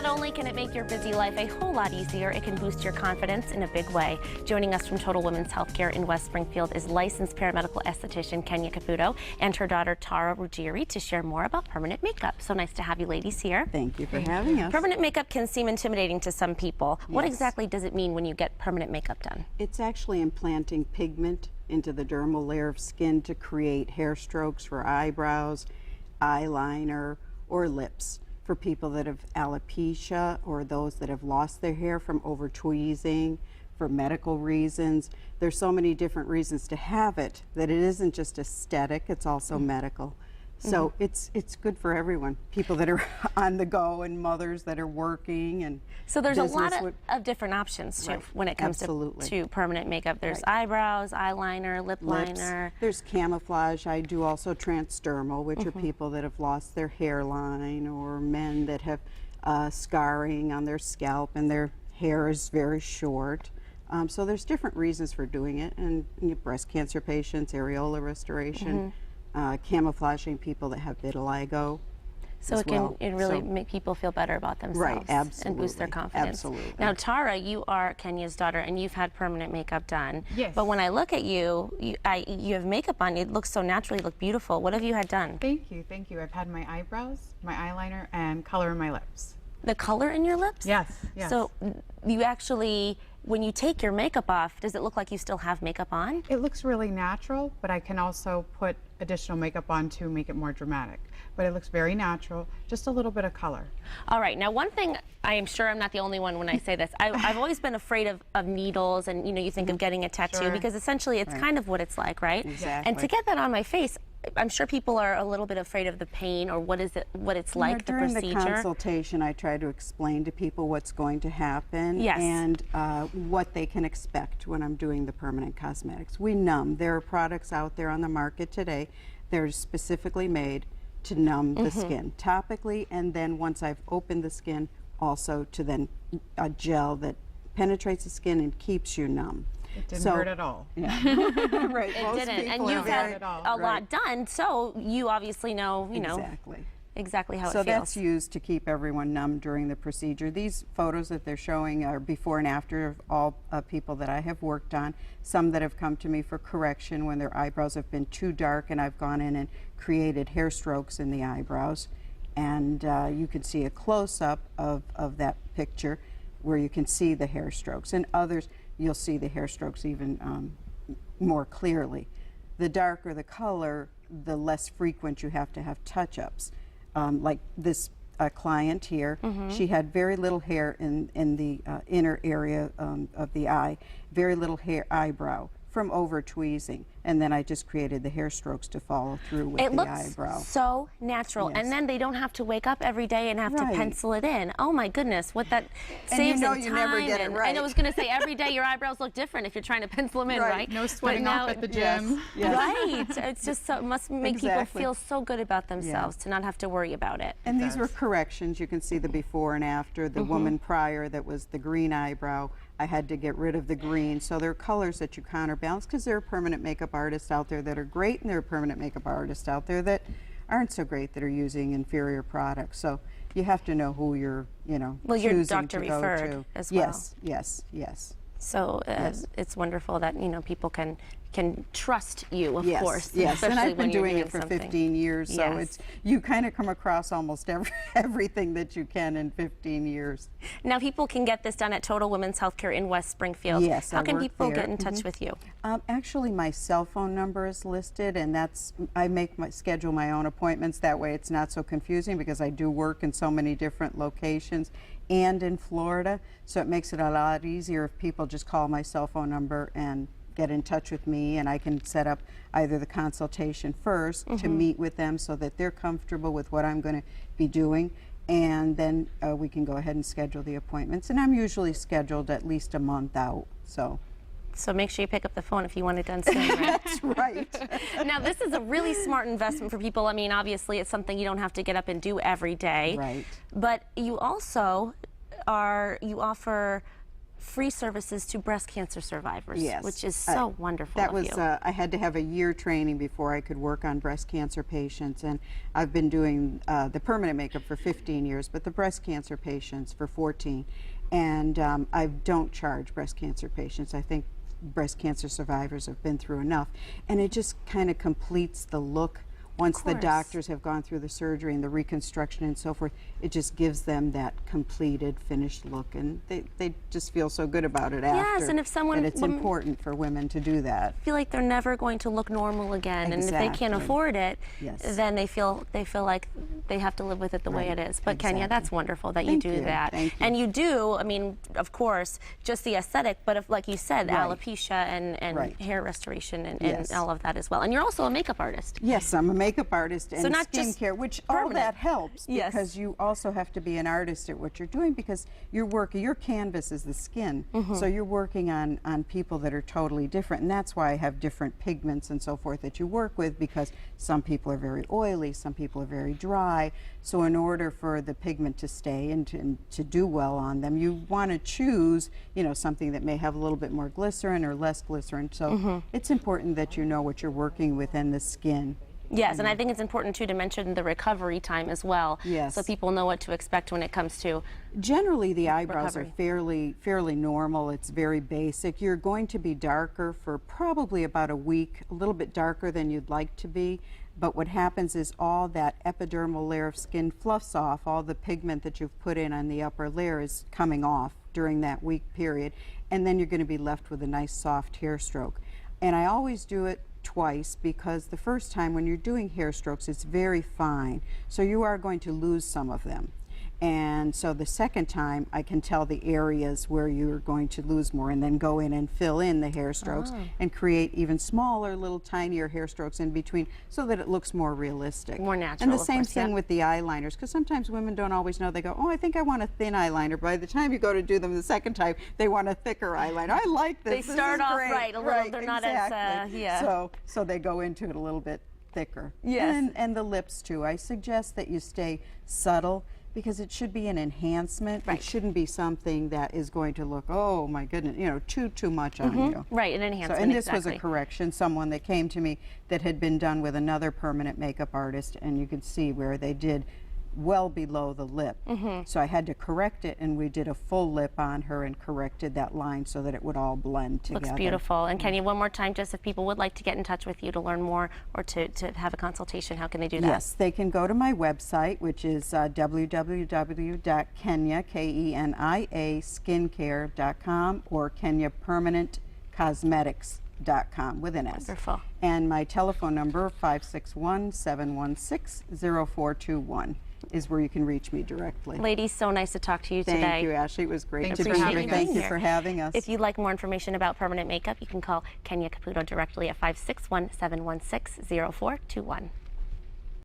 Not only can it make your busy life a whole lot easier, it can boost your confidence in a big way. Joining us from Total Women's Healthcare in West Springfield is licensed paramedical esthetician Kenya Caputo and her daughter Tara Ruggieri to share more about permanent makeup. So nice to have you ladies here. Thank you for having us. Permanent makeup can seem intimidating to some people. What exactly does it mean when you get permanent makeup done? It's actually implanting pigment into the dermal layer of skin to create hair strokes for eyebrows, eyeliner, or lips. For people that have alopecia or those that have lost their hair from over tweezing, for medical reasons. There's so many different reasons to have it that it isn't just aesthetic, it's also medical. So it's good for everyone. People that are on the go and mothers that are working and so there's a lot of different options too when it comes to permanent makeup. There's eyebrows, eyeliner, lip liner. There's camouflage. I do also transdermal, which are people that have lost their hairline or men that have scarring on their scalp and their hair is very short. So there's different reasons for doing it, and breast cancer patients, areola restoration. Camouflaging people that have vitiligo. So it can really make people feel better about themselves and boost their confidence. Absolutely. Now, Tara, you are Kenya's daughter, and you've had permanent makeup done. Yes. But when I look at you, you have makeup on. It looks so natural. You look beautiful. What have you had done? Thank you, thank you. I've had my eyebrows, my eyeliner, and color in my lips. The color in your lips? Yes, yes. So you actually, when you take your makeup off, does it look like you still have makeup on? It looks really natural, but I can also put additional makeup on to make it more dramatic. But it looks very natural, just a little bit of color. All right, now one thing, I am sure I'm not the only one when I say this, I've always been afraid of needles, and you think of getting a tattoo because essentially it's kind of what it's like, right? Exactly. And to get that on my face, I'm sure people are a little bit afraid of the pain or what it's like, the procedure. During the consultation, I try to explain to people what's going to happen and what they can expect when I'm doing the permanent cosmetics. We numb. There are products out there on the market today that are specifically made to numb the skin topically, and then once I've opened the skin, also to then a gel that penetrates the skin and keeps you numb. It didn't hurt at all. Yeah. Right. It didn't, and you've had a lot done, so you obviously know, exactly how it feels. So that's used to keep everyone numb during the procedure. These photos that they're showing are before and after of all people that I have worked on. Some that have come to me for correction when their eyebrows have been too dark, and I've gone in and created hair strokes in the eyebrows. And you can see a close-up of that picture where you can see the hair strokes. And others, you'll see the hair strokes even more clearly. The darker the color, the less frequent you have to have touch-ups. Like this client here, she had very little hair in the inner area of the eye, very little hair eyebrow from over tweezing, and then I just created the hair strokes to follow through with the eyebrow. It looks so natural, and then they don't have to wake up every day and have to pencil it in. Oh my goodness, what that saves in time. You never get it right. And I was going to say, every day your eyebrows look different if you're trying to pencil them in, right? No sweating off at the gym. Right, it's just so, it must make people feel so good about themselves to not have to worry about it. And these were corrections. You can see the before and after. The woman prior that was the green eyebrow, I had to get rid of the green. So there are colors that you counterbalance, because there are permanent makeup artists out there that are great, and there are permanent makeup artists out there that aren't so great, that are using inferior products. So you have to know who you're, well, choosing your doctor to go referred to. as well. Yes. So it's wonderful that people can trust you, of course. Yes, and I've been doing it for something. 15 years, so it's you kind of come across almost everything that you can in 15 years. Now people can get this done at Total Women's Healthcare in West Springfield. Yes, how can people get in touch with you? Actually, my cell phone number is listed, and I schedule my own appointments. That way, it's not so confusing, because I do work in so many different locations and in Florida, so it makes it a lot easier if people just call my cell phone number and get in touch with me, and I can set up either the consultation first to meet with them so that they're comfortable with what I'm going to be doing, and then we can go ahead and schedule the appointments. And I'm usually scheduled at least a month out. So make sure you pick up the phone if you want it done soon, right? That's right. Now, this is a really smart investment for people. I mean, obviously, it's something you don't have to get up and do every day. Right. But you also offer free services to breast cancer survivors, Yes. which is so wonderful That of was, you. I had to have a year training before I could work on breast cancer patients, and I've been doing the permanent makeup for 15 years, but the breast cancer patients for 14. And I don't charge breast cancer patients. I think breast cancer survivors have been through enough, and it just kind of completes the look. Once the course. doctors have gone through the surgery and the reconstruction and so forth, it just gives them that completed, finished look, and they just feel so good about it after. Yes, and if someone- and it's women- important for women to do that. Feel like they're never going to look normal again, and if they can't Exactly. afford it, Yes. then they feel like they have to live with it the way Right. it is. But Kenya, Exactly. that's wonderful that Thank you do you. that. Thank you. And you do, I mean, of course, just the aesthetic, but if, like you said, Right. alopecia and Right. hair restoration and Yes. all of that as well. And you're also a makeup artist. Yes, I'm a makeup artist and not just skincare, which all permanent. that helps Yes. because you also have to be an artist at what you're doing because your canvas is the skin. Mm-hmm. So you're working on people that are totally different, and that's why I have different pigments and so forth that you work with, because some people are very oily, some people are very dry. So in order for the pigment to stay and to do well on them, you want to choose, something that may have a little bit more glycerin or less glycerin. So Mm-hmm. it's important that you know what you're working with in the skin. Yes, and I think it's important too to mention the recovery time as well, Yes. so people know what to expect when it comes to. Generally, the eyebrows Recovery. are fairly normal. It's very basic. You're going to be darker for probably about a week, a little bit darker than you'd like to be. But what happens is all that epidermal layer of skin fluffs off. All the pigment that you've put in on the upper layer is coming off during that week period, and then you're going to be left with a nice soft hair stroke. And I always do it twice because the first time when you're doing hair strokes, it's very fine, so you are going to lose some of them. And so the second time I can tell the areas where you're going to lose more and then go in and fill in the hair strokes and create even smaller, little tinier hair strokes in between so that it looks more realistic. More natural, And the of same course, thing yeah. with the eyeliners, because sometimes women don't always know. They go, oh, I think I want a thin eyeliner. By the time you go to do them the second time, they want a thicker eyeliner. I like this. They This start is off great. right, a little- they're not as, exactly. yeah. So they go into it a little bit thicker. Yes. And the lips too. I suggest that you stay subtle because it should be an enhancement. Right. It shouldn't be something that is going to look, oh my goodness, too much on you. Right, an enhancement, So, and this was a exactly. correction. Someone that came to me that had been done with another permanent makeup artist, and you could see where they did well below the lip. So I had to correct it, and we did a full lip on her and corrected that line so that it would all blend together. Looks beautiful. And Kenya, one more time, just if people would like to get in touch with you to learn more or to have a consultation, how can they do that? Yes, they can go to my website, which is www.kenia, skincare.com, or kenyapermanentcosmetics.com with an S. Wonderful. And my telephone number, 561-716-0421, is where you can reach me directly. Ladies, so nice to talk to you Thank today. you, Ashley. It was great Thank to you be for here. having us. Thank you Here. for having us. If you'd like more information about permanent makeup, you can call Kenya Caputo directly at 561-716-0421.